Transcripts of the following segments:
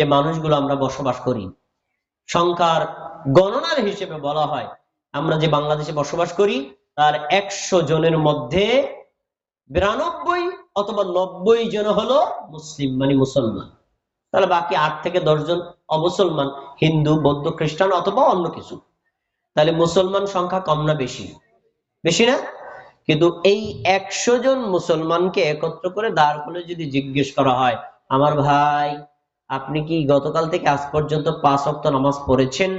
যে মানুষগুলো আমরা বসবাস করি, সংখ্যার গণনার হিসেবে বলা হয় আমরা যে বাংলাদেশে বসবাস করি তার 100 জনের মধ্যে 92 অথবা 90 জন হলো মুসলিম, মানে মুসলমান। তাহলে বাকি 8 থেকে 10 জন অমুসলমান, হিন্দু, বৌদ্ধ, খ্রিস্টান অথবা অন্য কিছু। তাহলে মুসলমান সংখ্যা কম না বেশি? বেশি না? কিন্তু এই 100 জন মুসলমানকে একত্র করে দাঁড় করে যদি জিজ্ঞেস করা হয়, আমার ভাই আপনি কি গতকাল থেকে আজ পর্যন্ত 5 ওয়াক্ত নামাজ পড়েছেন,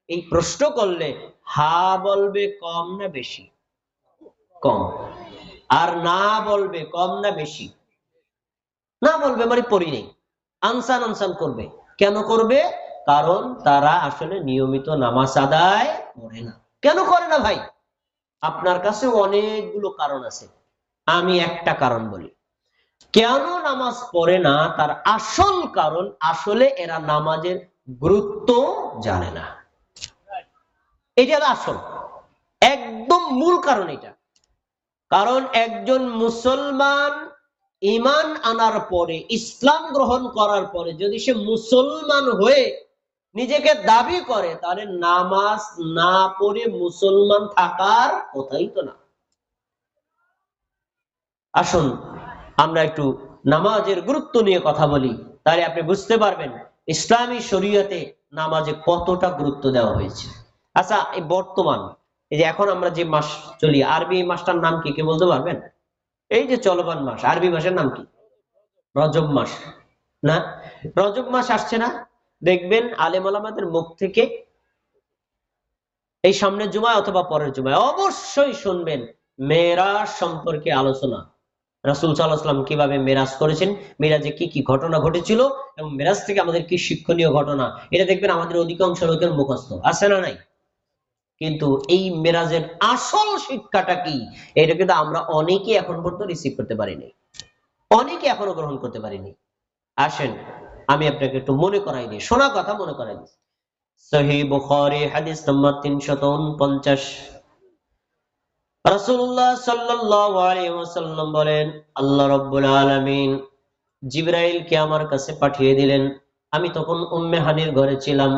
এই প্রশ্ন করলে হা বলবে কম না বেশি? কম। আর না বলবে কম না বেশি? না বলবে, মানে পড়ি নেই, আনসান আনসান করবে। কেন করবে? কারণ তারা আসলে নিয়মিত নামাজ আদায় করে না। কেন করে না ভাই? আপনার কাছে অনেকগুলো কারণ আছে, আমি একটা কারণ বলি। কেন নামাজ পড়ে না তার আসল কারণ, আসলে এরা নামাজের গুরুত্ব জানে না। এটা হলো আসল, একদম মূল কারণ এটা। কারণ একজন মুসলমান ঈমান আনার পরে, ইসলাম গ্রহণ করার পরে যদি সে মুসলমান হয়ে নিজেকে দাবি করে, তাহলে নামাজ না পড়ে মুসলমান থাকার কথাই তো না। আসুন আমরা একটু নামাজের গুরুত্ব নিয়ে কথা বলি, তাহলে আপনি বুঝতে পারবেন ইসলামী শরীয়তে নামাজে কতটা গুরুত্ব দেওয়া হয়েছে। আচ্ছা, এই বর্তমান, এই যে এখন আমরা যে মাস চলি, আরবি মাসটার নাম কি কে বলতে পারবেন? এই যে চলমান মাস, আরবি মাসের নাম কি? রজব মাস না? রজব মাস আসছে না? দেখবেন আলেম ওলামাদের মুখ থেকে এই সামনের জুমায় অথবা পরের জুমায় অবশ্যই শুনবেন মেরাজ সম্পর্কে আলোচনা। রাসূল সাল্লাল্লাহু আলাইহি ওয়াসাল্লাম কিভাবে মেরাজ করেছেন, মেরাজে কি কি ঘটনা ঘটেছিল এবং মেরাজ থেকে আমাদের কি শিক্ষণীয় ঘটনা, এটা দেখবেন আমাদের অধিকাংশ লোকের মুখস্থ আছে না নাই? কিন্তু এই মেরাজের আসল শিক্ষাটা কি, এটা কিন্তু আমরা অনেকে এখন পর্যন্ত রিসিভ করতে পারিনি, অনেকে এখনো গ্রহণ করতে পারিনি। আসেন আমি আপনাকে একটু মনে করাই দিই, শোনা কথা মনে করাই দিই। সহিহ বুখারী হাদিস নম্বর 349। রাসূলুল্লাহ সাল্লাল্লাহু আলাইহি ওয়াসাল্লাম বলেন, আল্লাহ রাব্বুল আলামিন জিবরাইলকে আমার কাছে পাঠিয়ে দিলেন। আমি তখন উম্মে হানির ঘরে ছিলাম।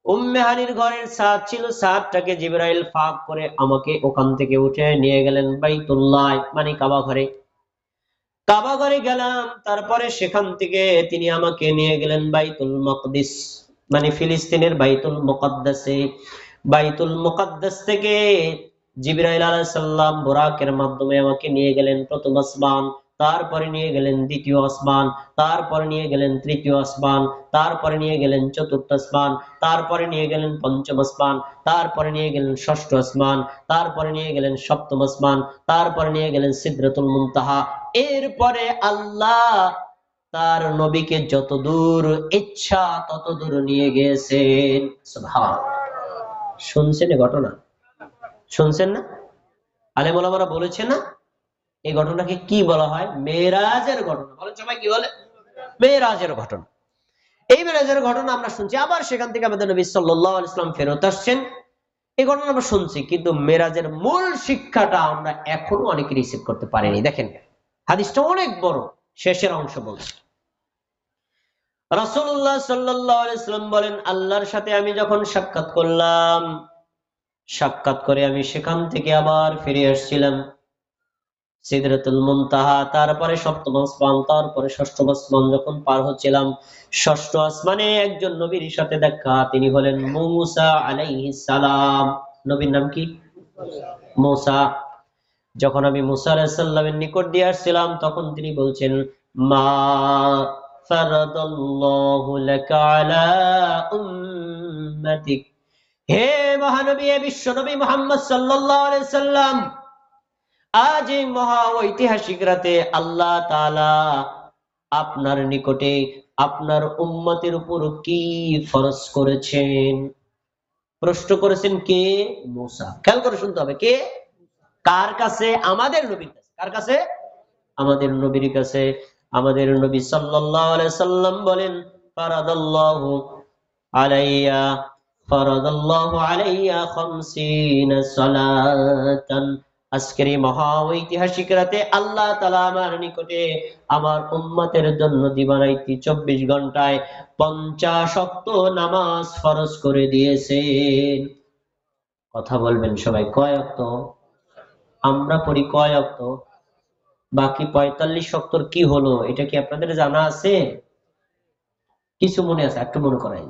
উম্মে হানির ঘরের ছাদ ছিল, ছাদটাকে জিবরাইল ফাঁক করে আমাকে ওখান থেকে উঠে নিয়ে গেলেন বাইতুল্লাহ, মানে কাবা ঘরে। কাবা ঘরে গেলাম, তারপরে সেখান থেকে তিনি আমাকে নিয়ে গেলেন বাইতুল মাকদিস, মানে ফিলিস্তিনের বাইতুল মুকাদ্দাসে। বাইতুল মুকাদ্দাস থেকে জিবরাইল আলাইহিস সালাম বুরাকের মাধ্যমে আমাকে নিয়ে গেলেন প্রথম আসমান, তারপরে নিয়ে গেলেন দ্বিতীয় আসমান, তারপরে নিয়ে গেলেন তৃতীয় আসমান, তারপরে নিয়ে গেলেন চতুর্থ আসমান, তারপরে নিয়ে গেলেন পঞ্চম আসমান, তারপরে নিয়ে গেলেন ষষ্ঠ আসমান, তারপরে নিয়ে গেলেন সপ্তম আসমান, তারপরে নিয়ে গেলেন সিদরাতুল মুনতাহা। এরপরে আল্লাহ তার নবীকে যত দূর ইচ্ছা তত দূর নিয়ে গেছেন। সুবহানাল্লাহ। শুনছেন এই ঘটনা? শুনছেন না? আলেম ওলামারা বলেছে না, এই ঘটনাকে কি বলা হয়? মেরাজের ঘটনা। বলেন সবাই, কি বলে? মেরাজের ঘটনা। এই মেরাজের ঘটনা আমরা শুনছি, আবার সেখান থেকে আমাদের নবী সাল্লাল্লাহু আলাইহি ওয়াসাল্লাম ফেরত আসছেন, এই ঘটনা আমরা শুনছি, কিন্তু মেরাজের মূল শিক্ষাটা আমরা এখনো অনেকে রিসিভ করতে পারিনি। দেখেন হাদিসটা অনেক বড়, শেষের অংশ বলছি। রাসূলুল্লাহ সাল্লাল্লাহু আলাইহি ওয়াসাল্লাম বলেন, আল্লাহর সাথে আমি যখন সাক্ষাৎ করলাম, সাক্ষাৎ করে আমি সেখান থেকে আবার ফিরে আসছিলাম সিদরাতুল মুনতাহা, তারপরে সপ্তম আসমান, তারপরে ষষ্ঠ আসমান যখন পার হচ্ছিলাম, ষষ্ঠ আসমানে একজন নবীর সাথে দেখা, তিনি হলেন মূসা আলাইহিস সালাম। নবীর নাম কি? মূসা। যখন আমি মূসা আলাইহিস সালামের নিকট দিয়ে আসছিলাম, তখন তিনি বলছেন, মা ফারাদাল্লাহু লাকা আলা উম্মাতিক। হে মহানবী, বিশ্বনবী মুহাম্মদ সাল্লাল্লাহু আলাইহি সাল্লাম, আজ এই মহা ঐতিহাসিক রাতে আল্লাহ তাআলা আপনার নিকটে আপনার উম্মতের উপর কি ফরজ করেছেন? প্রশ্ন করেছেন কে? মূসা। খেয়াল করে শুনতে হবে, কে? কার কাছে? আমাদের নবীর কাছে। কার কাছে? আমাদের নবীর কাছে। আমাদের নবী সাল্লাল্লাহু আলাইহি সাল্লাম বলেন, ফারাদাল্লাহু আলাইয়া ফারাদাল্লাহু আলাইয়া 50 সালাতান আজকের এই মহা ঐতিহাসিক রাতে আল্লাহ তাআলা আমার নিকটে আমার উম্মতের জন্য দিবারাইতি 24 ঘন্টায় 50 ওয়াক্ত নামাজ ফরজ করে দিয়েছেন। কথা বলবেন সবাই, কয় ওয়াক্ত? আমরা পড়ি কয় ওয়াক্ত? বাকি 45 ওয়াক্তর কি হলো, এটা কি আপনাদের জানা আছে? কিছু মনে আছে? একটু মনে করাই।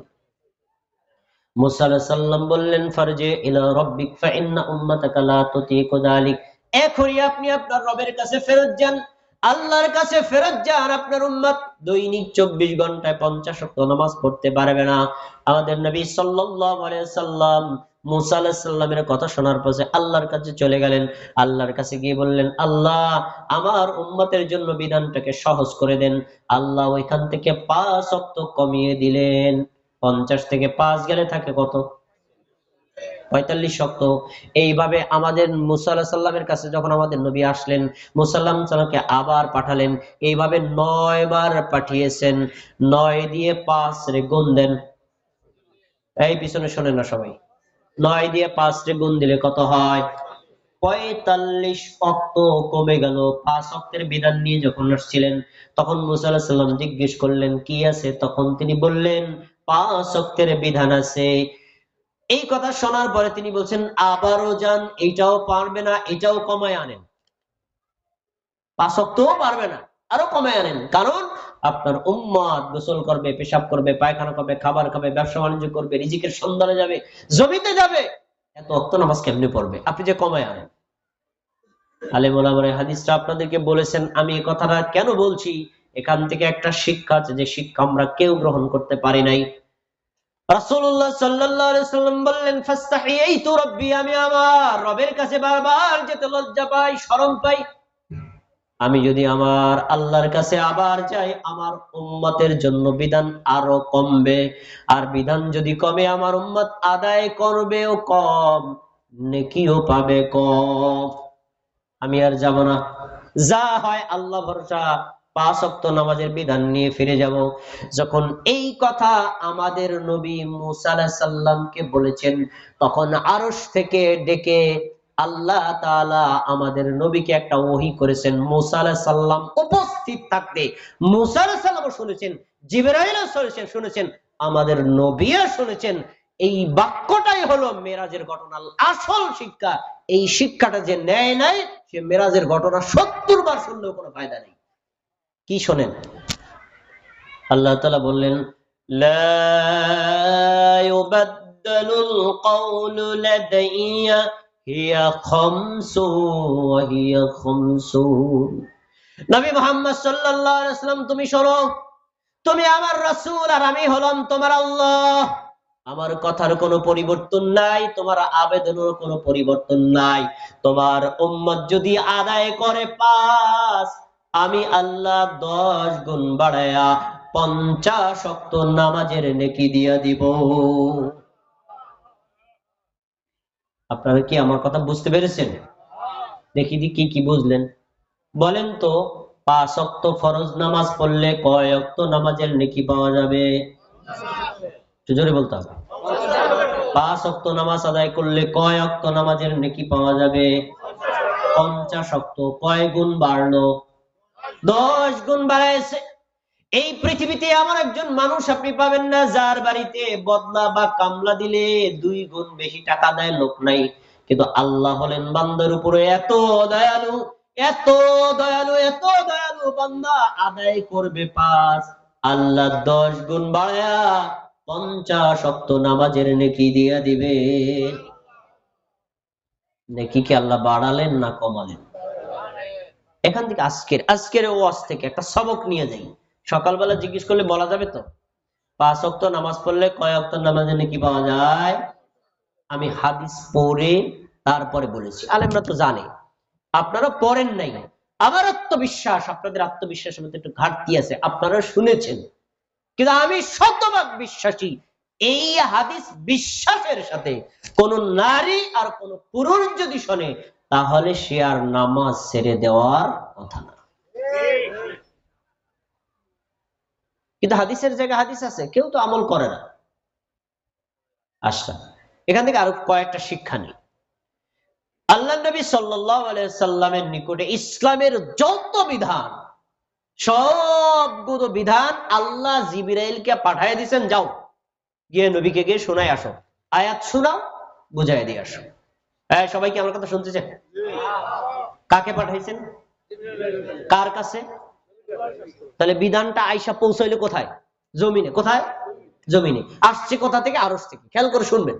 মুসা আলাইহিস সালাম বললেন, ফারজি ইলা রাব্বিক ফাইন্না উম্মাতাকা লা তুতিকু যালিক। এখনই আপনি আপনার রবের কাছে ফেরত যান, আল্লাহর কাছে ফেরত যান। আপনার উম্মত দৈনিক 24 ঘন্টায় 50 ওয়াক্ত নামাজ পড়তে পারবে না। আমাদের নবী সাল্লাল্লাহু আলাইহি সাল্লাম মুসা আলাইহিস সালামের কথা শোনার পরে আল্লাহর কাছে চলে গেলেন। আল্লাহর কাছে গিয়ে বললেন, আল্লাহ আমার উম্মতের জন্য বিধানটাকে সহজ করে দেন। আল্লাহ ওইখান থেকে 5 ওয়াক্ত কমিয়ে দিলেন। 50 থেকে 5 গেলে থাকে কত? 45 ওয়াক্ত। এইভাবে আমাদের মুসা আলাইহিস সালামের কাছে যখন আমাদের নবী আসলেন, মুসা আলাইহিস সালামকে আবার পাঠালেন। এইভাবে 9 বার পাঠিয়েছেন। 9 দিয়ে 5 রে গুণ দেন। এই পিছনে শোনেন না সবাই। 9 দিয়ে 5 রে গুণ দিলে কত হয়? 45 ওয়াক্ত কমে গেল। 5 ওয়াক্তের বিধান নিয়ে যখন আসছিলেন, তখন মুসা আলাইহিস সালাম জিজ্ঞেস করলেন, কি আছে? তখন তিনি বললেন, 5 ওয়াক্তের বিধান আছে। এই কথা শোনার পরে তিনি বলছেন, আবারও যান, এটাও পারবে না, এটাও কমায় আনেন। 5 ওয়াক্তও পারবে না, আরো কমায় আনেন। কারণ আপনার উম্মত গোসল করবে, পেশাব করবে, পায়খানা করবে, খাবার খাবে, ব্যবসা বাণিজ্য করবে, রিজিকের সন্ধানে যাবে, জমিতে যাবে, এত ওয়াক্ত নামাজ কেমনে পড়বে? আপনি যে কমায় আনেন। আলেম ওলামায়ে হাদিসরা আপনাদেরকে বলেছেন। আমি এই কথাটা কেন বলছি? এখান থেকে একটা শিক্ষা আছে, যে শিক্ষা আমরা কেউ গ্রহণ করতে পারি নাই। রাসূলুল্লাহ সাল্লাল্লাহু আলাইহি সাল্লাম বললেন, ফাস্তাহিয়াইতু রাব্বি, আমি আমার রবের কাছে বারবার যেতে লজ্জা পাই, শরম পাই। আমি যদি আমার আল্লাহর কাছে আবার যাই, আমার উম্মতের জন্য বিধান আরো কমবে। আর বিধান যদি কমে, আমার উম্মত আদায় করবেও কম, নেকিও পাবে কম। আমি আর যাব না। যা হয় আল্লাহ ভরসা, 5 ওয়াক্ত নামাজের বিধান নিয়ে ফিরে যাব। যখন এই কথা আমাদের নবী মুসা আলাইহিস সালামকে বলেছেন, তখন আরশ থেকে ডেকে আল্লাহ তাআলা আমাদের নবীকে একটা ওহী করেছেন। মুসা আলাইহিস সালাম উপস্থিত থাকতে মুসা আলাইহিস সালামও শুনেছেন, জিবরাইলও শুনেছেন, আমাদের নবীও শুনেছেন। এই বাক্যটাই হলো মেরাজের ঘটনার আসল শিক্ষা। এই শিক্ষাটা যে নেয় নাই, সে মেরাজের ঘটনা 70 বার শুনলেও কোনো ফায়দা নেই। কি শোনেন? আল্লাহ তাআলা বললেন, লা ইউবাদদালুল কওলু লাদাইয়া হিয়া খামসু ওয়া হিয়া খামসুন। নবী মুহাম্মদ সাল্লাল্লাহু আলাইহি ওয়াসাল্লাম, তুমি শোনো, তুমি আমার রাসূল আর আমি হলাম তোমার আল্লাহ। আমার কথার কোনো পরিবর্তন নাই, তোমার আবেদনের কোনো পরিবর্তন নাই। তোমার উম্মত যদি আদায় করে 5, আমি আল্লাহ 10 গুণ বাড়ায়া 50 ওয়াক্ত নামাজের নেকি দিয়া দিব। আপনারা কি আমার কথা বুঝতে পেরেছেন? দেখি কি কি বুঝলেন বলেন তো। 5 ওয়াক্ত ফরজ নামাজ পড়লে কয় ওয়াক্ত নামাজের নেকি পাওয়া যাবে? একটু জোরে বলতে হবে। 5 ওয়াক্ত নামাজ আদায় করলে কয় ওয়াক্ত নামাজের নেকি পাওয়া যাবে? 50 ওয়াক্ত। কয় গুণ বাড়লো? 10 গুণ বাড়াইছে। এই পৃথিবীতে এমন একজন মানুষ আপনি পাবেন না যার বাড়িতে বদলা বা কামলা দিলে 2 গুণ বেশি টাকা দেয় লোক নাই। কিন্তু আল্লাহ হলেন বান্দার উপরে এত দয়ালু, এত দয়ালু, এত দয়ালু, বান্দা আদায় করবে 5, আল্লাহ 10 গুণ বাড়ায়া 50 ওয়াক্ত নামাজের নেকি দিয়া দিবে। নেকি কি আল্লাহ বাড়ালেন না কমালেন? এখান থেকে আজকের ওয়াজ থেকে একটা সবক নিয়ে যাই। সকালবেলা জিজ্ঞেস করলে বলা যাবে তো 5 ওয়াক্ত নামাজ পড়লে কয় ওয়াক্ত নামাজে নেকি পাওয়া যায়? আমি হাদিস পড়ে তারপরে বলেছি। আলেমরা তো জানে, আপনারা পড়েন নাই। আমার আত্মবিশ্বাস, আপনাদের আত্মবিশ্বাসের মধ্যে একটু ঘাটতি আছে, আপনারা শুনেছেন। কিন্তু আমি শতভাগ বিশ্বাসী, এই হাদিস বিশ্বাসের সাথে কোন নারী আর কোন পুরুষ যদি শোনে, তাহলে সে আর নামাজ ছেড়ে দেওয়ার কথা না। কিন্তু হাদিসের জায়গায় হাদিস আছে, কেউ তো আমল করে না। আচ্ছা, এখান থেকে আরো কয়েকটা শিক্ষা নেই। আল্লাহ নবী সাল্লাল্লাহু আলাইহি সাল্লামের নিকটে ইসলামের যত বিধান, সবগুলো বিধান আল্লাহ জিবরাইলকে পাঠিয়ে দিয়েছেন, যাও গিয়ে নবীকে গিয়ে শোনায় আসো, আয়াত শোনাও, বুঝাই দিয়ে আসো। হ্যাঁ, সবাই কি আমার কথা শুনতেছেন? কাকে পাঠাইছেন? কার কাছে? তাহলে বিধানটা আয়েশা পৌঁছাইলো কোথায়? জমিনে। কোথায়? জমিনে। আসছে কোথা থেকে? আরশ থেকে। খেয়াল করে শুনবেন।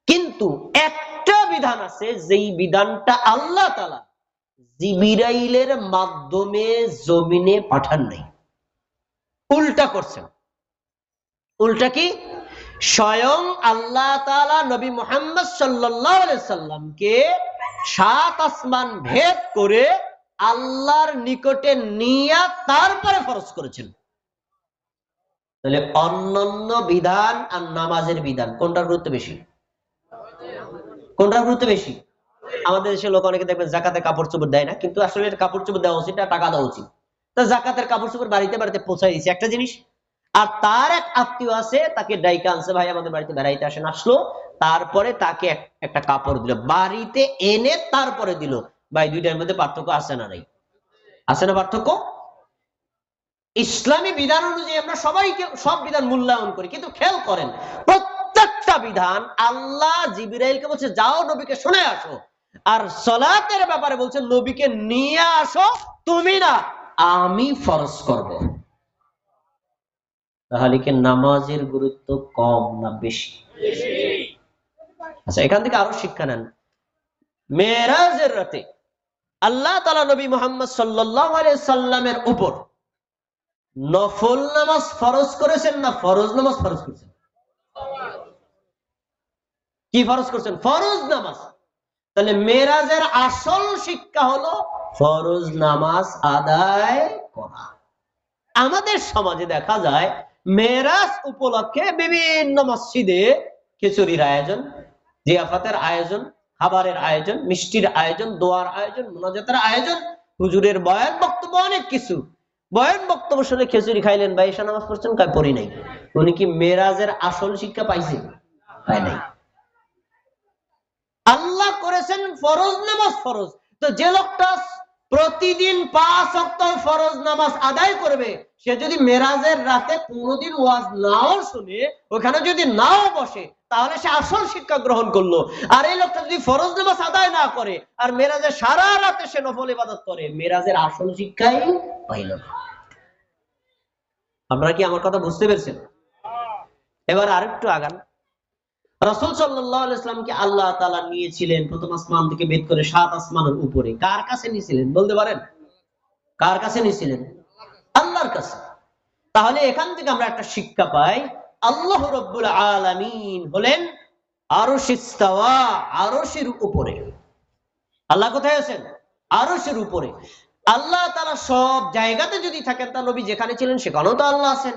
কিন্তু একটা বিধান আছে, যেই বিধানটা আল্লাহ তাআলা জিবরাইলের মাধ্যমে জমিনে পাঠান নাই, উল্টা করছেন। উল্টা কি? স্বয়ং আল্লাহ তাআলা নবী মুহাম্মদ সাল্লাল্লাহু আলাইহি সাল্লামকে 7 আসমান ভেদ করে আল্লাহর নিকটে নিয়ে তারপরে ফরজ করেছেন। তাহলে অন্যান্য বিধান আর নামাজের বিধান কোনটার গুরুত্ব বেশি? কোনটার গুরুত্ব বেশি? আমাদের দেশের লোক অনেকে দেখবেন জাকাতে কাপড় চোপড় দেয় না, কিন্তু আসলে কাপড় চোপড় দেওয়া উচিত না, টাকা দেওয়া উচিত। তা জাকাতের কাপড় চোপড় বাড়িতে বাড়িতে পৌঁছাই দিয়েছে একটা জিনিস, আর তার এক আত্মীয় আছে, তাকে ডাইকা আনছে, ভাই আমাদের বাড়িতে বেড়াইতে আসেন, আসলো, তারপরে তাকে একটা কাপড় দিল, বাড়িতে এনে তারপরে দিল। ভাই, দুইটার মধ্যে পার্থক্য আছে না নাই? আছে না পার্থক্য? ইসলামী বিধান অনুযায়ী আমরা সবাইকে সব বিধান মূল্যায়ন করি, কিন্তু খেয়াল করেন প্রত্যেকটা বিধান আল্লাহ জিবরাইলকে বলছে যাও নবীকে শুনে আসো, আর সালাতের ব্যাপারে বলছে নবীকে নিয়ে আসো, তুমি না, আমি ফরজ করব। তাহলে কি নামাজের গুরুত্ব কম না বেশি? আচ্ছা, এখান থেকে আরো শিক্ষা নেন। মেরাজের রাতে আল্লাহ তাআলা নবী মুহাম্মদ সাল্লাল্লাহু আলাইহি সাল্লামের উপর নফল নামাজ ফরজ করেছেন না ফরজ নামাজ ফরজ করেছেন? কি ফরজ করেছেন? ফরজ নামাজ। তাহলে মেরাজের আসল শিক্ষা হলো ফরজ নামাজ আদায় করা। আমাদের সমাজে দেখা যায় মেরাজ উপলক্ষে বিভিন্ন মসজিদে খিচুড়ির আয়োজন, জিয়াফাতের আয়োজন, খাবারের আয়োজন, মিষ্টির আয়োজন, দোয়ার আয়োজন, মুনাজাতের আয়োজন, হুজুরের বয়ান বক্তব্য, অনেক কিছু। বয়ান বক্তব্য শুনে খিচুড়ি খাইলেন, ভাই এসা নামাজ পড়ছেন, কয় পড়ি নাই। উনি কি মেরাজের আসল শিক্ষা পাইছে? পায় নাই। আল্লাহ করেছেন ফরজ নামাজ ফরজ। তো যে লোকটা প্রতিদিন 5 ওয়াক্ত ফরজ নামাজ আদায় করবে, সে যদি মেরাজের রাতে কোনোদিন ওয়াজ নাও শুনে, ওখানে যদি নাও বসে, তাহলে সে আসল শিক্ষা গ্রহণ করলো। আর এই লোকটা যদি ফরজ নামাজ আদায় না করে আর মেরাজের সারা রাতে সে নফল ইবাদত করে, মেরাজের আসল শিক্ষাই পাইল না। আপনারা কি আমার কথা বুঝতে পেরেছেন? এবার আরেকটু আগান। রাসূল সাল্লাল্লাহু আলাইহি ওয়াসাল্লামকে আল্লাহ তাআলা নিয়েছিলেন প্রথম আসমান থেকে বের করে 7 আসমানের উপরে। কার কাছে নিয়েছিলেন বলতে পারেন? কার কাছে নিয়েছিলেন? আল্লাহর কাছে। তাহলে এখান থেকে আমরা একটা শিক্ষা পাই, আল্লাহ রাব্বুল আলামিন হলেন আরশ ইস্তাওয়া, আরশের উপরে। আল্লাহ কোথায় আছেন? আরশের উপরে। আল্লাহ তাআলা সব জায়গাতে যদি থাকেন, তা নবী যেখানে ছিলেন সেখানেও তো আল্লাহ আছেন,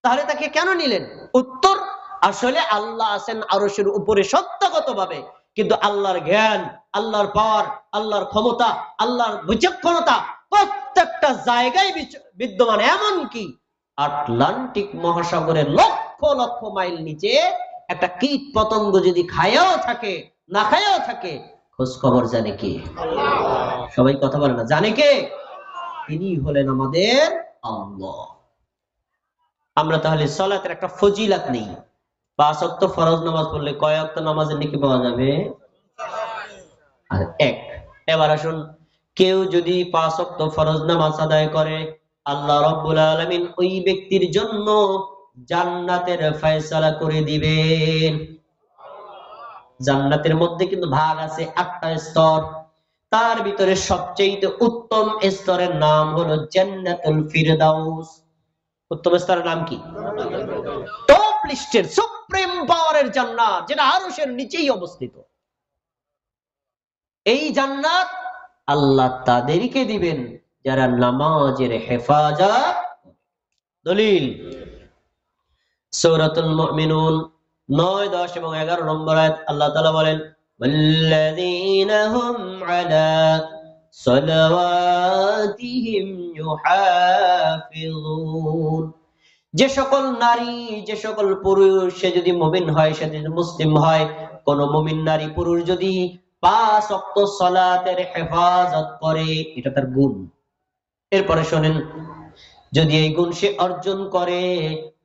তাহলে তাকে কেন নিলেন? উত্তর, আসলে আল্লাহ আছেন আরশের উপরে সত্যগতভাবে, কিন্তু আল্লাহর জ্ঞান, আল্লাহর পাওয়ার, আল্লাহর ক্ষমতা, আল্লাহর বিচক্ষণতা প্রত্যেকটা জায়গায় বিদ্যমান। এমনকি আটলান্টিক মহাসাগরের লক্ষ লক্ষ মাইল নিচে একটা কীট পতঙ্গ যদি খায়াও থাকে, না খায়াও থাকে, খোঁজ খবর জানে কে? সবাই কথা বলে না, জানে কে? তিনি হলেন আমাদের আল্লাহ। আমরা তাহলে সালাতের একটা ফজিলাত নেই। 5 ওয়াক্ত ফরজ নামাজ পড়লে কয় ওয়াক্ত নামাজের নেকি পাওয়া যাবে? এক। এবার আসুন, কেউ যদি 5 ওয়াক্ত ফরজ নামাজ আদায় করে, আল্লাহ রাব্বুল আলামিন ওই ব্যক্তির জন্য জান্নাতের ফয়সালা করে দিবেন। জান্নাতের মধ্যে কিন্তু ভাগ আছে 8টা স্তর, তার ভিতরে সবচেয়ে উত্তম স্তরের নাম হলো জান্নাতুল ফিরদাউস। উত্তম স্তরের নাম কি? টপ লিস্টের সুপ্রিম পাওয়ারের জান্নাত, যেটা আরশের নিচেই অবস্থিত। এই জান্নাত আল্লাহ তাদেরকে দিবেন যারা নামাজের হেফাজত। দলিল সূরাতুল মুমিনুন 9, 10 এবং 11 নম্বর আয়াত। আল্লাহ তাআলা বলেন, ওয়াল্লাযীনা হুম আলা সালাওয়াতিহিম ইউহাফিজুন। যে সকল নারী, যে সকল পুরুষ, সে যদি মুমিন হয়, সে যদি মুসলিম হয়, কোন মুমিন নারী পুরুষ যদি পাঁচ ওয়াক্ত সালাতের হেফাজত করে, এটা তার গুণ। এরপরে শোনেন, যদি এই গুণ সে অর্জন করে,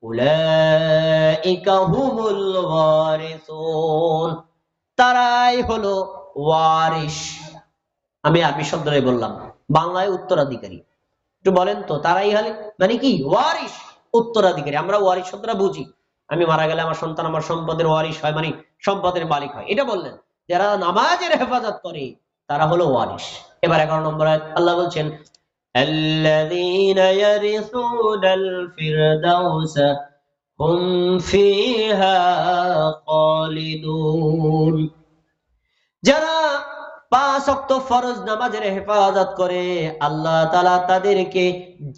উলাইকা হুমুল ওয়ারিসুন, তারাই হলো ওয়ারিস। আমি আরবি শব্দটাই বললাম, বাংলায় উত্তরাধিকারী। একটু বলেন তো, তারাই হলে মানে কি? ওয়ারিস, উত্তরাধিকারী। আমরা ওয়ারিস শব্দটা বুঝি, আমি মারা গেলে আমার সন্তান আমার সম্পদের ওয়ারিস হয়, মানে সম্পদের মালিক হয়, এটা বললেন। যারা নামাজের হেফাজত করে তারা হলো ওয়ারিস। এবার 11 নম্বর আয়াত, আল্লাহ বলছেন, আল্লাযীনা ইয়ারিসুনাল ফিরদাউস হুম ফিহা খালিদুন, যারা পাঁচ ওয়াক্ত ফরজ নামাজের হেফাজত করে আল্লাহ তাআলা তাদেরকে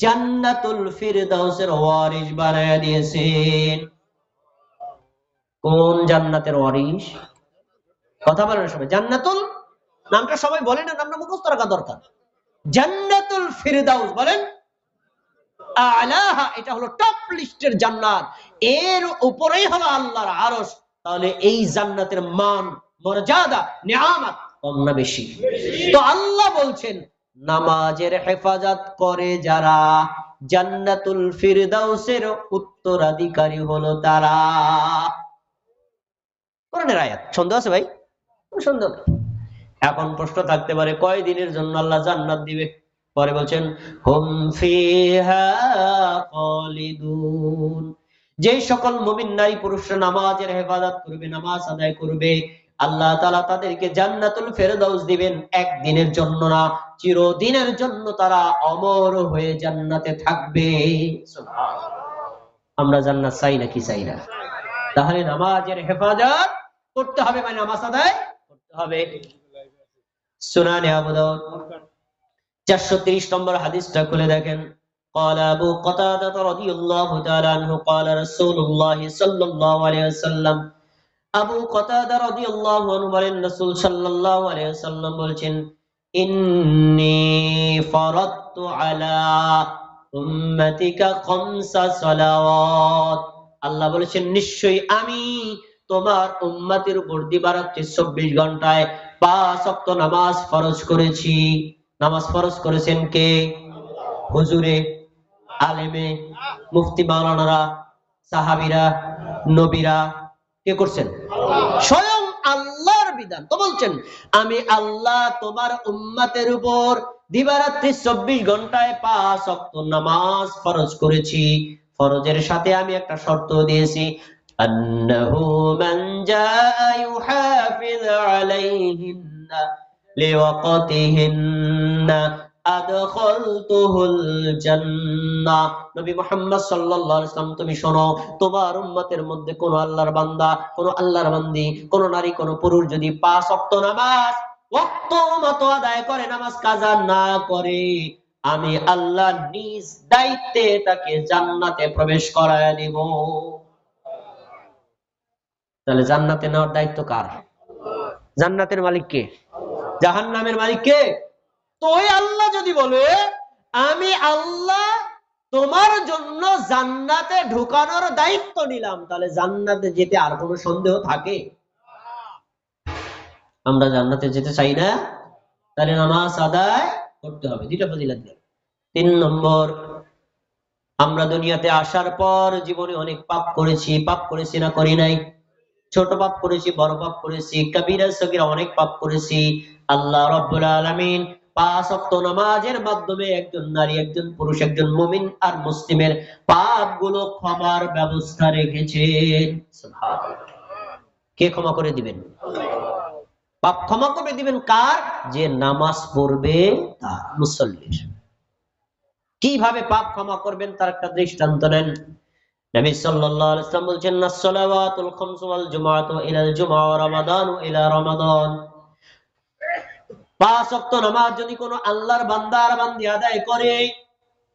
জান্নাতুল ফিরদাউসের ওয়ারিস বানায়া দিয়েছেন। কোন জান্নাতের ওয়ারিস? কথা বলেন সবাই। জান্নাতুল নামটা সবাই বলেন না, নামটা মুখস্থ রাখা দরকার। জান্নাতুল ফিরদাউস বলেন, আলাহা, এটা হলো টপ লিস্টের জান্নাত, এর উপরেই হলো আল্লাহর আরশ। তাহলে এই জান্নাতের মান, মর্যাদা, নিয়ামত কম না বেশি? তো আল্লাহ বলছেন, নামাজের হেফাজত করে যারা, জান্নাতুল ফিরদাউসের উত্তরাধিকারী হলো তারা। কোরআনের আয়াত। সন্দেহ আছে ভাই? সন্দেহ। এখন প্রশ্ন থাকতে পারে, কয় দিনের জন্য আল্লাহ জান্নাত দিবে? পরে বলছেন, হুম ফিহা খালিদুন, যে সকল মুমিন নারী পুরুষরা নামাজের হেফাজত করবে, নামাজ আদায় করবে, আল্লাহ তাআলা তাদেরকে জান্নাতুল ফেরদাউস দিবেন। একদিনের জন্য না, চিরদিনের জন্য তারা অমর হয়ে জান্নাতে থাকবে। সুবহানাল্লাহ। আমরা জান্নাত চাই নাকি চাই না? তাহলে নামাজের হেফাজত করতে হবে, মানে নামাজ আদায় করতে হবে। সুনানে আবু দাউদ 430 নম্বর হাদিসটা খুলে দেখেন। قال أبو قتادة رضي الله تعالى عنه قال رسول الله صلى الله عليه وسلم, আবু কতাদা রাদিয়াল্লাহু আনহু বলেন, রাসূল সাল্লাল্লাহু আলাইহি ওয়াসাল্লাম বলেছেন, ইন্নী ফারাদতু আলা উম্মাতিকা খামসা সালাওয়াত, আল্লাহ বলেছেন, নিশ্চয়ই আমি তোমার উম্মতের উপর দিবারাত্রি 24 ঘন্টায় 5 ওয়াক্ত নামাজ ফরজ করেছি। নামাজ ফরজ করেছেন কে? হুজুরে, আলেমে, মুফতি মাওলানারা, সাহাবীরা, নবীরা। কে করছেন? স্বয়ং আল্লাহর বিধান। তো বলছেন, আমি আল্লাহ তোমার উম্মতের উপর দিবারাত্রি 24 ঘন্টায় 5 ওয়াক্ত নামাজ ফরজ করেছি। ফরজের সাথে আমি একটা শর্ত দিয়েছি, আন্নাহু মান জাআ ইউহাফিজ আলাইহিন্না লিওয়াকাতিহিন্না আদখালতুহুল জান্নাহ। নবী মুহাম্মদ সাল্লাল্লাহু আলাইহি ওয়াসাল্লাম, তুমি শোনো, তোমার উম্মতের মধ্যে কোন আল্লাহর বান্দা, কোন আল্লাহর বান্দি, কোন নারী, কোন পুরুষ যদি 5 ওয়াক্ত নামাজ ওয়াক্ত মতো আদায় করে, নামাজ কাজা না করে, আমি আল্লাহ নিজ দায়িত্বে তাকে জান্নাতে প্রবেশ করায় দিব। তাহলে জান্নাতে নেওয়ার দায়িত্ব কার? জান্নাতের মালিক কে? জাহান্নামের মালিক কে? তো ওই আল্লাহ যদি বলে, আমি আল্লাহ তোমার জন্য জান্নাতে ঢুকানোর দায়িত্ব নিলাম, তাহলে জান্নাতে যেতে আর কোনো সন্দেহ থাকে? আমরা জান্নাতে যেতে চাই না, তাহলে নামাজ আদায় করতে হবে। দুইটা ফজিলত গেল। 3 নম্বর, আমরা দুনিয়াতে আসার পর জীবনে অনেক পাপ করেছি। পাপ করেছি না করি নাই? ছোট পাপ করেছি, বড় পাপ করেছি, কবিরা সগীরা অনেক পাপ করেছি। আল্লাহ রাব্বুল আলামিন 5 ওয়াক্ত নামাজের মাধ্যমে একজন নারী, একজন পুরুষ, একজন মুমিন আর মুসলিমের পাপগুলো ক্ষমার ব্যবস্থা রেখেছেন। সুবহানাল্লাহ। কে ক্ষমা করে দিবেন? পাপ ক্ষমা করে দিবেন কার? যে নামাজ পড়বে তার, মুসল্লির। কিভাবে পাপ ক্ষমা করবেন তার একটা দৃষ্টান্ত নেন। নবী সাল্লাল্লাহু আলাইহি ওয়াসাল্লাম বলেছেন, নাস-সালাওয়াতুল খামসু ওয়াল জুমআতু ইলাল জুমআ ওয়া রামাদানু ইলা রামাদান। 5 ওয়াক্ত নামাজ যদি কোনো আল্লাহর বান্দা আর বান্দি আদায় করে,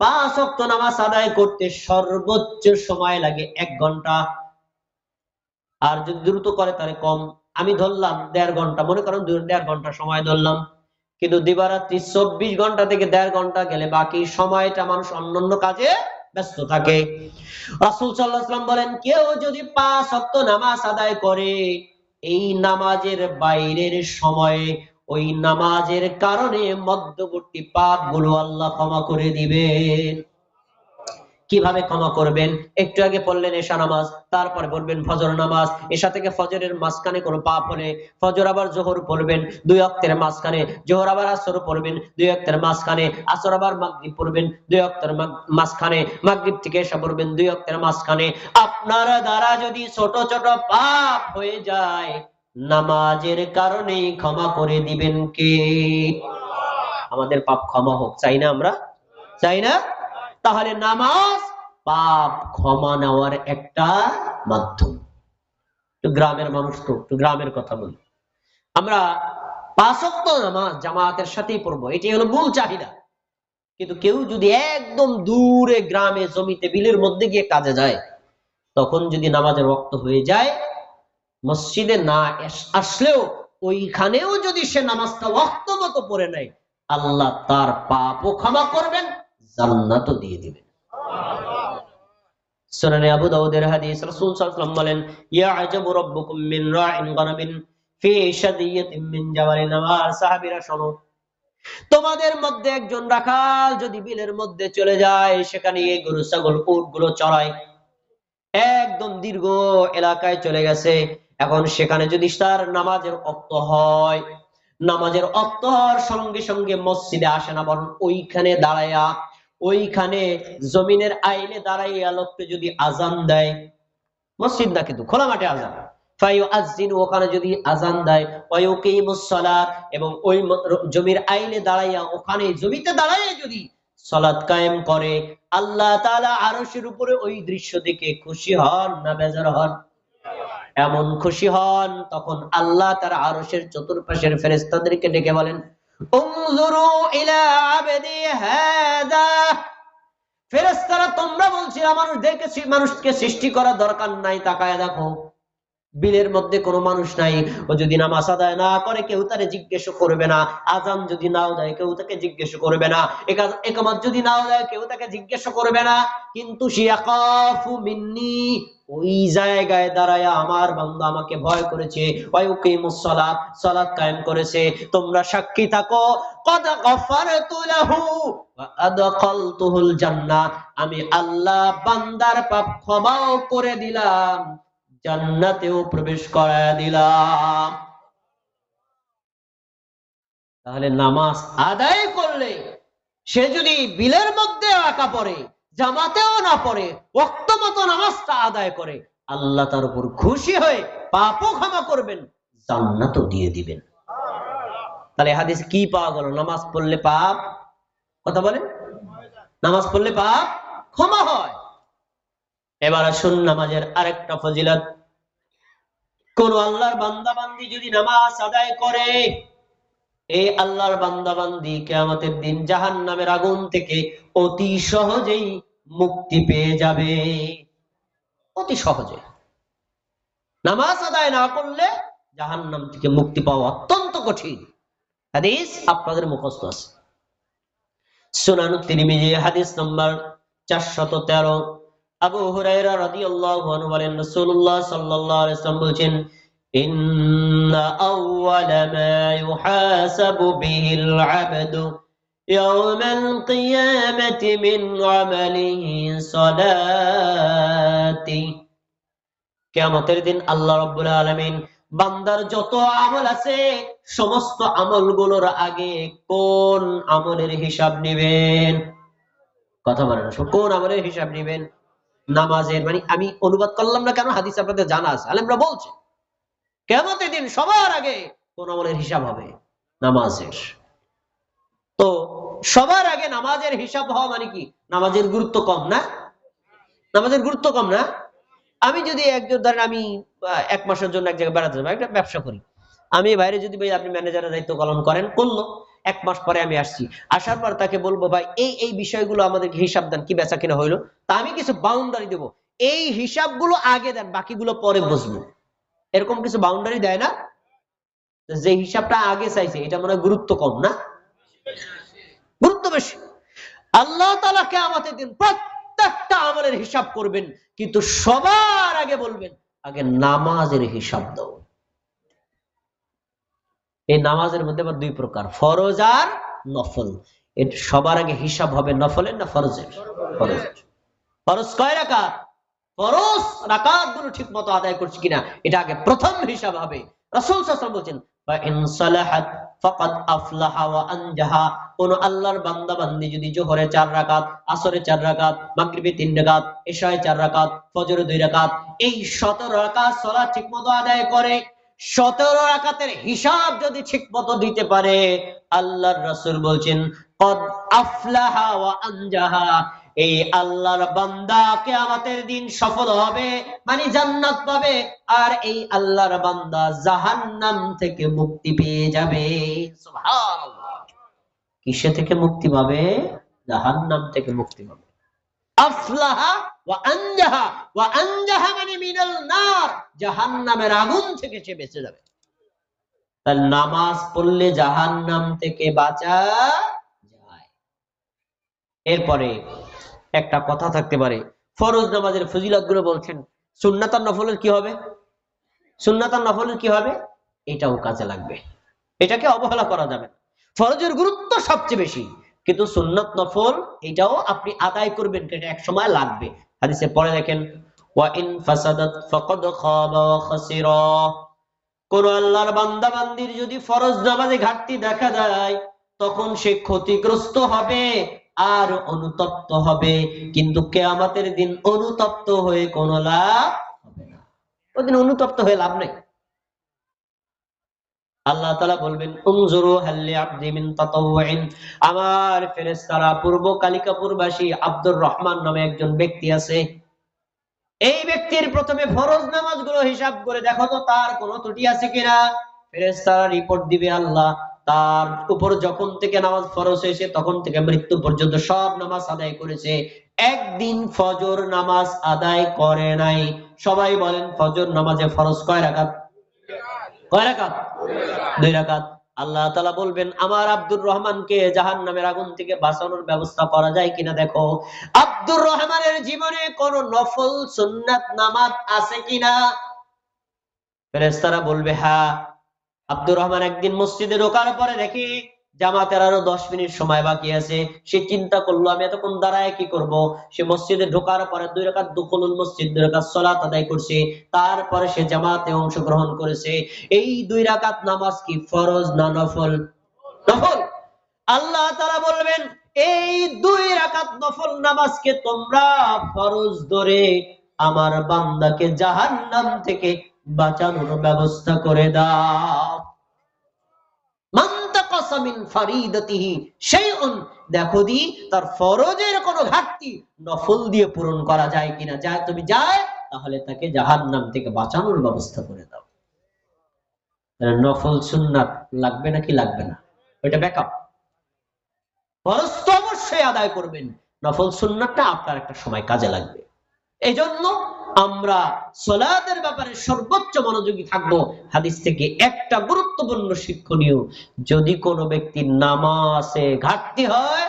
5 ওয়াক্ত নামাজ আদায় করতে সর্বোচ্চ সময় লাগে 1 ঘন্টা। আর যদি দ্রুত করে তাহলে কম। আমি ধরলাম 1.5 ঘন্টা, মনে করেন 1.5 ঘন্টা সময় ধরলাম, কিন্তু দিবারাত্রি 24 ঘন্টা থেকে 1.5 ঘন্টা গেলে বাকি সময়টা মানুষ অন্যান্য কাজে ব্যস্ত থাকে। রাসূল সাল্লাল্লাহু আলাইহি ওয়াসাল্লাম বলেন, কেউ যদি 5 ওয়াক্ত নামাজ আদায় করে, এই নামাজের বাইরের সময়ে ওই নামাজের কারণে মধ্যবর্তী পাপগুলো আল্লাহ ক্ষমা করে দিবেন। কিভাবে ক্ষমা করবেন? একটু আগে পড়লেন এশা নামাজ, তারপরে পড়বেন ফজর নামাজ। এশা থেকে ফজরের মাঝখানে কোনো পাপ হলে ফজর আবার জোহর পড়বেন 2 ওয়াক্তের মাঝখানে, জোহর আবার আসর পড়বেন 2 ওয়াক্তের মাঝখানে, আসর আবার মাগরিব পড়বেন 2 ওয়াক্তের মাঝখানে, মাগরিব থেকে এশা পড়বেন 2 ওয়াক্তের মাঝখানে। আপনার দ্বারা যদি ছোট ছোট পাপ হয়ে যায়, নামাজের কারণে ক্ষমা করে দিবেন কে? আমাদের পাপ ক্ষমা হোক, চাই না? আমরা চাই না? তাহলে নামাজ পাপ ক্ষমা নেওয়ার একটা মাধ্যম। গ্রামের মানুষ, তো একটু গ্রামের কথা বলি। আমরা 5 ওয়াক্ত নামাজ জামাতের সাথেই পড়বো, এটি হলো মূল চাহিদা। কিন্তু কেউ যদি একদম দূরে গ্রামে জমিতে বিলের মধ্যে গিয়ে কাজে যায়, তখন যদি নামাজের ওয়াক্ত হয়ে যায়, মসজিদে না আসলেও ওইখানেও যদি সে নামাজটা ওয়াক্ত মতো পড়ে নেয়, আল্লাহ তার পাপও ক্ষমা করবেন, জান্নাতও দিয়ে দিবেন। সুনানে আবু দাউদের হাদিস, রাসূল সাল্লাল্লাহু আলাইহি ওয়াসাল্লাম বলেন, ইয়া'জাবু রাব্বুকুম মিন রা'ইন গানামিন ফি শাদিয়াতিন মিন জাওয়ালিন নামার। সাহাবীরা শোনো, তোমাদের মধ্যে একজন রাখাল যদি বিলের মধ্যে চলে যায়, সেখানে এই গরু ছাগল উট গুলো চড়ায়, একদম দীর্ঘ এলাকায় চলে গেছে, এখন সেখানে যদি তার নামাজের ওয়াক্ত হয়, নামাজের ওয়াক্ত হওয়ার সঙ্গে সঙ্গে মসজিদে আসে না, বরং ওইখানে দাঁড়ায়া, ওইখানে জমিনের আইলে দাঁড়াইয়া লোককে যদি আজান দেয়, মসজিদ না কিন্তু খোলা মাঠে আজান, ওখানে যদি আজান দেয়, এবং ওই জমির আইলে দাঁড়াইয়া, ওখানে জমিতে দাঁড়াইয়া যদি সালাত কায়েম করে, আল্লাহ তাআলা আরশের উপরে ওই দৃশ্য দেখে খুশি হন না বেজার হন? এমন খুশি হন, তখন আল্লাহ তার আরশের চতুর্পাশের ফেরেশতাদেরকে ডেকে বলেন, উনজুরু ইলা আবদি হাদা। ফেরেশতারা, তোমরা বলছিলা মানুষকে সৃষ্টি করার দরকার নাই, তাকায় দেখো বিলের মধ্যে কোনো মানুষ নাই, ও যদি নামাজ আদায় না করে কেউ তারে জিজ্ঞেস করবে না, আজান যদি নাও দেয় কেউ তাকে জিজ্ঞেস করবে না, একামত যদি নাও দেয় কেউ তাকে জিজ্ঞেস করবে না, কিন্তু শিয়াকাফু মিন্নি, ওই জায়গায় দাঁড়ায় আমার বান্দা আমাকে ভয় করেছে, ওয়ায়ুকিমুস সালাত, সালাত কায়েম করেছে, তোমরা সাক্ষী থাকো, ক্বাদ গফারতু লাহু ওয়া আদখালতুহুল জান্নাহ, আমি আল্লাহ বান্দার পাপ ক্ষমাও করে দিলাম, জান্নাতেও প্রবেশ করায় দিলাম। তাহলে নামাজ আদায় করলে, সে যদি বিলের মধ্যে একা পড়ে, জামাতেও না পড়ে, ওয়াক্ত মতো নামাজটা আদায় করে, আল্লাহ তার উপর খুশি হয়ে পাপও ক্ষমা করবেন, জান্নাতও দিয়ে দিবেন। তাহলে হাদিস কি পাওয়া গেল? নামাজ পড়লে পাপ, কথা বলেন, নামাজ পড়লে পাপ ক্ষমা হয়। এবার আসুন নামাজের আরেকটা ফজিলত। কোন আল্লাহর বান্দা বান্দি যদি নামাজ আদায় করে, এই আল্লাহর বান্দা বান্দি কিয়ামতের দিন জাহান্নামের আগুন থেকে অতি সহজেই মুক্তি পেয়ে যাবে, অতি সহজে। নামাজ আদায় না করলে জাহান্নাম থেকে মুক্তি পাওয়া অত্যন্ত কঠিন। হাদিস আপনাদের মুখস্থ আছে, সুনানুত তিরমিজি হাদিস নাম্বার 413। আবু হুরায়রা রাদিয়াল্লাহু আনহু বলেন, রাসূলুল্লাহ সাল্লাল্লাহু আলাইহি ওয়াসাল্লাম বলেছেন, ইন্না আউওয়ালা মা ইউহাসাবু বিহিল আবদু ইয়াওমাল কিয়ামাতি মিন আমালিহি সালাতি। কিয়ামতের দিন আল্লাহ রাব্বুল আলামিন বান্দার যত আমল আছে, সমস্ত আমলগুলোর আগে কোন আমলের হিসাব নেবেন? কথা বলেন, কোন আমলের হিসাব নেবেন? নামাজের। মানে আমি অনুবাদ করলাম না কেন, হাদিস আপনাদের জানা আছে, আলেমরা বলছে কিয়ামতের দিন সবার আগে কোন আমলের হিসাব হবে? নামাজের। তো সবার আগে নামাজের হিসাব হওয়া মানে কি? নামাজের গুরুত্ব কম না? নামাজের গুরুত্ব কম না? আমি যদি একজন ধরেন, আমি 1 মাসের জন্য এক জায়গায় বেড়াতে যাবো, একটা ব্যবসা করি, আমি বাইরে যদি ভাই আপনি ম্যানেজারের দায়িত্ব পালন করেন, করলো, 1 মাস পরে আমি আসছি, আসার পর তাকে বলবো, ভাই এই এই বিষয়গুলো আমাদেরকে হিসাব দেন, কি বেচা কিনা হইলো, তা আমি কিছু বাউন্ডারি দেবো, এই হিসাবগুলো আগে দেন, বাকিগুলো পরে বুঝবো, এরকম কিছু বাউন্ডারি দেয় না? যে হিসাবটা আগে চাইছে, এটা মনে হয় গুরুত্ব কম না? গুরুত্ব বেশি। আল্লাহ তাআলা কিয়ামতের দিন প্রত্যেকটা আমলের হিসাব করবেন, কিন্তু সবার আগে বলবেন, আগে নামাজের হিসাব দাও। এই নামাজের মধ্যে আবার দুই প্রকার, ফরজ আর নফল। এর সবার আগে হিসাব হবে নফলের না ফরজের? ফরজের। ফরজ কয় রাকাত? ফরজ রাকাত গুলো ঠিক মতো আদায় করছি কিনা এটা আগে প্রথম হিসাব হবে। রাসূল সাল্লাল্লাহু আলাইহি ওয়াসাল্লাম বলেন ফাইন সালাহাত ফাকাদ আফলাহা ওয়া আনজাহা, কোন আল্লাহর বান্দা বান্দি যদি জোহরে 4 রাকাত, আসরে 4 রাকাত, মাগরিবে 3 রাকাত, ইশায়ে 4 রাকাত, ফজরে 2 রাকাত, এই 17 রাকাত সালাত ঠিকমতো আদায় করে, 17 রাকাতের হিসাব যদি ঠিকমতো দিতে পারে, আল্লাহর রাসূল বলেন কদ আফলাহা ওয়া আনজাহা, এই আল্লাহর বান্দা কিয়ামতের দিন সফল হবে, মানে জান্নাত পাবে, আর এই আল্লাহর বান্দা জাহান্নাম থেকে মুক্তি পেয়ে যাবে। সুবহানাল্লাহ। কিসে থেকে মুক্তি পাবে? জাহান্নাম থেকে মুক্তি পাবে। আফলাহা ওয়া আনজাহা, ওয়া আনজাহা মানে মিনাল নার, জাহান্নামের আগুন থেকে সে বেঁচে যাবে। তার নামাজ পড়লে জাহান্নাম থেকে বাঁচা যায়। এরপরে একটা কথা থাকতে পারে, ফরজ নামাজের ফজিলত গুলো বলছেন, সুন্নাত আর নফলের কি হবে? সুন্নাত আর নফলের কি হবে? এটাও কাজে লাগবে, এটাকে অবহেলা করা যাবে না। ফরজের গুরুত্ব সবচেয়ে বেশি, কিন্তু সুন্নাত নফল এটাও আপনি আদায় করবেন, এটা এক সময় লাগবে। হাদিসে পরে দেখেন ওয়া ইন ফাসাদাত ফাকাদ খাবা ওয়া খাসিরা, কোন আল্লাহর বান্দা বান্দির যদি ফরজ নামাজে ঘাটতি দেখা যায় তখন সে ক্ষতিগ্রস্ত হবে আর অনুতপ্ত হবে, কিন্তু কিয়ামতের দিন অনুতপ্ত হয়ে কোনো লাভ হবে না। ওই দিন অনুতপ্ত হয়ে লাভ নেই। আল্লাহ তাআলা বলবেন উনজুরু হাল লিআবদি মিন তাতাওউইন, আমার ফেরেশতারা পূর্ব কালিকাপুরবাসী আব্দুর রহমান নামে একজন ব্যক্তি আছে, এই ব্যক্তির প্রথমে ফরজ নামাজগুলো হিসাব করে দেখো তো তার কোনো ত্রুটি আছে কিনা। ফেরেশতারা রিপোর্ট দিবে আল্লাহ তার উপর যখন থেকে নামাজ ফরজ হয়েছে তখন থেকে মৃত্যু পর্যন্ত সব নামাজ আদায় করেছে, একদিন ফজর নামাজ আদায় করে নাই। সবাই বলেন ফজর নামাজে ফরজ কয় রাকাত? কয় রাকাত? 2 রাকাত। আল্লাহ তাআলা বলবেন আমার আব্দুর রহমানকে জাহান্নামের আগুন থেকে বাঁচানোর ব্যবস্থা করা যায় কিনা দেখো। আব্দুর রহমানের জীবনে কোন নফল সুন্নাত নামাজ আছে কিনা? ফেরেশতারা বলবে হ্যাঁ। আব্দুর রহমান একদিন মসজিদে ঢোকার পরে দেখি জামাতের আরো 10 মিনিট সময় বাকি আছে। সে চিন্তা করলো আমি এতক্ষণ দাঁড়ায় কি করব। সে মসজিদে ঢোকার পরে 2 রাকাত দুখুলুল মসজিদ, 2 রাকাত সালাত আদায় করছে, তারপরে সে জামাতে অংশগ্রহণ করেছে। এই 2 রাকাত নামাজ কি ফরজ না নফল? নফল। আল্লাহ তাআলা বলবেন এই 2 রাকাত নফল নামাজকে তোমরা ফরজ ধরে আমার বান্দাকে জাহান্নাম থেকে বাঁচানোর ব্যবস্থা করে দাও। দেখো দি তার ফরজের কোনো ঘাটতি নফল দিয়ে পূরণ করা যায় কিনা, যায় তুমি যায় তাহলে তাকে জাহান্নাম থেকে বাঁচানোর ব্যবস্থা করে দাও। নফল সুন্নাত লাগবে নাকি লাগবে না? ওইটা ব্যাকআপ। ফরজ তো অবশ্যই আদায় করবেন, নফল সুন্নাতটা আপনার একটা সময় কাজে লাগবে। এই জন্য আমরা সালাতের ব্যাপারে সর্বোচ্চ মনোযোগী থাকবো। হাদিস থেকে একটা গুরুত্বপূর্ণ শিক্ষণীয়, যদি কোনো ব্যক্তির নামাজে ঘাটতি হয়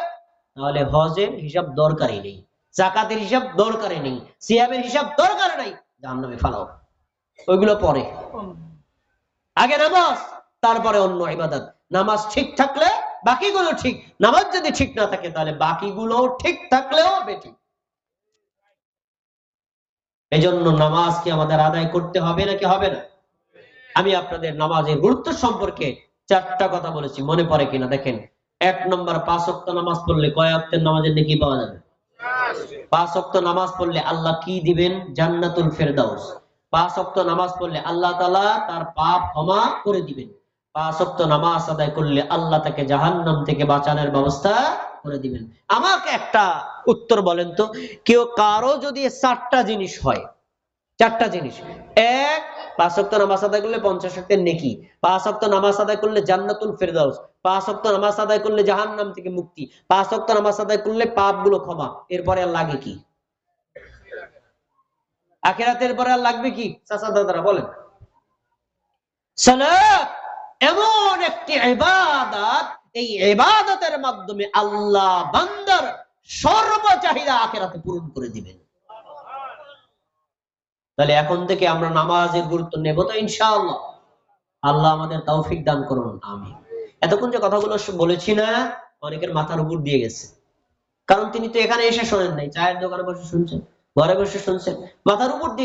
তাহলে হজের হিসাব দরকারই নেই, যাকাতের হিসাব দরকারই নেই, সিয়ামের হিসাব দরকার নাই, জাহান্নামে ফালাও। ওইগুলো পরে, আগে নামাজ তারপরে অন্য ইবাদত। নামাজ ঠিক থাকলে বাকিগুলো ঠিক, নামাজ যদি ঠিক না থাকে তাহলে বাকিগুলো ঠিক থাকলেও বেঠিক। এজন্য নামাজ কি আমাদের আদায় করতে হবে নাকি হবে না? আমি আপনাদের নামাজের গুরুত্ব সম্পর্কে 4টা কথা বলেছি, মনে পড়ে কিনা দেখেন। 1 নম্বর 5 ওয়াক্ত নামাজ পড়লে কয় ওয়াক্তের নামাজের নেকি পাওয়া যাবে? 5 ওয়াক্ত নামাজ পড়লে আল্লাহ কি দিবেন? জান্নাতুল ফেরদাউস। 5 ওয়াক্ত নামাজ পড়লে আল্লাহ তাআলা তার পাপ ক্ষমা করে দিবেন। 5 ওয়াক্ত নামাজ আদায় করলে আল্লাহ তাকে জাহান্নাম থেকে বাঁচানোর ব্যবস্থা করে দিবেন। আমাকে একটা উত্তর বলেন তো, কেউ কারো যদি 4টা জিনিস হয়, 4টা জিনিস, 1 5 ওয়াক্ত নামাজ আদায় করলে 50 ওয়াক্তের নেকি, 5 ওয়াক্ত নামাজ আদায় করলে জান্নাতুল ফেরদাউস, 5 ওয়াক্ত নামাজ আদায় করলে জাহান্নাম থেকে মুক্তি, 5 ওয়াক্ত নামাজ আদায় করলে পাপগুলো ক্ষমা, এরপরে আর লাগে কি? আখিরাতের পরে আর লাগবে কি? চাচা দাদারা বলেন। সালাত এমন একটি ইবাদত, এই ইবাদতের মাধ্যমে আল্লাহ বান্দার সর্ব চাহিদা আখিরাতে পূরণ করে দিবেন। তাহলে এখন থেকে আমরা নামাজের গুরুত্ব নেব তো ইনশাআল্লাহ? আল্লাহ আমাদের তৌফিক দান করুন, আমিন। এতক্ষণ যে কথাগুলো বলেছি না, অনেকের মাথার উপর দিয়ে গেছে, কারণ তিনি তো এখানে এসে শোনেন নাই, চায়ের দোকানে বসে শুনছেন, ঘরে বসে শুনছেন, মাথার উপর দিয়ে